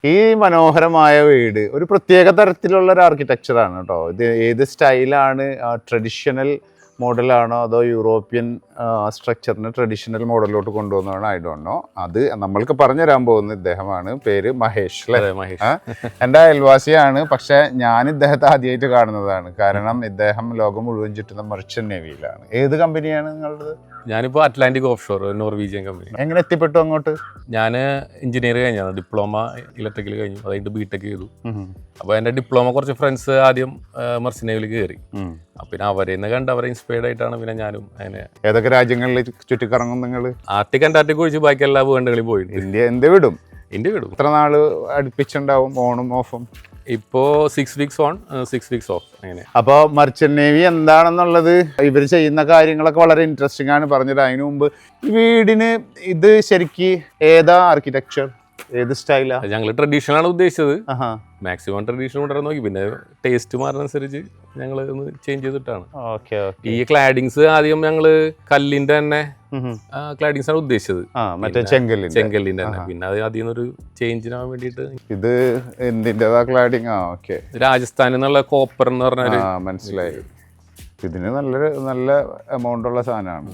ഈ മനോഹരമായ വീട് ഒരു പ്രത്യേക തരത്തിലുള്ള ഒരു ആർക്കിടെക്ചറാണ് കേട്ടോ. ഇത് ഏത് സ്റ്റൈലാണ്? ട്രഡീഷണൽ മോഡലാണോ അതോ യൂറോപ്യൻ സ്ട്രക്ചറിന് ട്രഡീഷണൽ മോഡലിലോട്ട് കൊണ്ടുവന്നതാണോ ഐ ഡോണ്ട് നോ. അത് നമ്മൾക്ക് പറഞ്ഞു തരാൻ പോകുന്ന ഇദ്ദേഹമാണ്. പേര് മഹേഷ് അല്ലേ? മഹേഷ് എൻ്റെ അയൽവാസിയാണ്. പക്ഷെ ഞാൻ ഇദ്ദേഹത്തെ ആദ്യമായിട്ട് കാണുന്നതാണ്. കാരണം ഇദ്ദേഹം ലോകം മുഴുവൻ ചുറ്റുന്ന മർച്ചന്റ് നേവിയിലാണ്. ഏത് കമ്പനിയാണ് നിങ്ങളുടേത്? ഞാനിപ്പോൾ Atlantic off shore, Norwegian company. എങ്ങനെ എത്തിപ്പെട്ടു അങ്ങോട്ട്? ഞാൻ എഞ്ചിനീയർ കഴിഞ്ഞാണ്, ഡിപ്ലോമ ഇലക്ട്രിക്കൽ കഴിഞ്ഞു, അതായത് ബിടെക് ചെയ്തു. അപ്പോൾ എൻ്റെ ഡിപ്ലോമ കുറച്ച് ഫ്രണ്ട്സ് ആദ്യം മർച്ചന്റ് നേവിയിൽ കയറി. പിന്നെ അവരെ കണ്ട് അവരെ ഇൻസ്പയർഡ് ആയിട്ടാണ് പിന്നെ ഞാനും അങ്ങനെ. ഏതൊക്കെ രാജ്യങ്ങളിൽ ചുറ്റിക്കറങ്ങും നിങ്ങൾ? ആർട്ടിക് അന്റാർട്ടിക് ഒഴിച്ച് ബാക്കി എല്ലാ വേണ്ടകളിൽ പോയിട്ടുണ്ട്. ഇന്ത്യ വിടും? ഇന്ത്യ വിടും. എത്ര നാള് അടുപ്പിച്ചുണ്ടാവും ഓണും ഓഫും? ഇപ്പോൾ 6 വീക്സ് ഓൺ 6 വീക്സ് ഓഫ് അങ്ങനെ. അപ്പോൾ മർച്ചന്റ് നേവി എന്താണെന്നുള്ളത് ഇവർ ചെയ്യുന്ന കാര്യങ്ങളൊക്കെ വളരെ ഇൻട്രസ്റ്റിംഗ് ആണ് പറഞ്ഞത്. അതിനു മുമ്പ് ഈ വീടിന് ഇത് ശരിക്ക് ഏതാ ആർക്കിടെക്ചർ, ഏത് സ്റ്റൈലാ? ഞങ്ങൾ ട്രഡീഷണൽ ആണ് ഉദ്ദേശിച്ചത്. മാക്സിമം ട്രഡീഷണൽ കൊണ്ടുവരാൻ നോക്കി. പിന്നെ ടേസ്റ്റ് മാറുന്നതനുസരിച്ച് ഞങ്ങൾ ഒന്ന് ചേഞ്ച് ചെയ്തിട്ടാണ്. ഈ ക്ലാഡിങ്സ് ആദ്യം ഞങ്ങള് കല്ലിന്റെ തന്നെ ക്ലാഡിങ്സ് ആണ് ഉദ്ദേശിച്ചത്, മറ്റേ ചെങ്കല്ലിന്റെ തന്നെ. പിന്നെ അത് അതിൽ നിന്നൊരു ചേഞ്ചിനാൻ വേണ്ടിയിട്ട് ഇത് എന്തിൻ്റെതാ ക്ലാഡിങ്? രാജസ്ഥാനിൽ നിന്നുള്ള കോപ്പർ എന്ന് പറഞ്ഞാൽ മനസ്സിലായി. ഇതിന് നല്ല എമൗണ്ട് ഉള്ള സാധനമാണ്.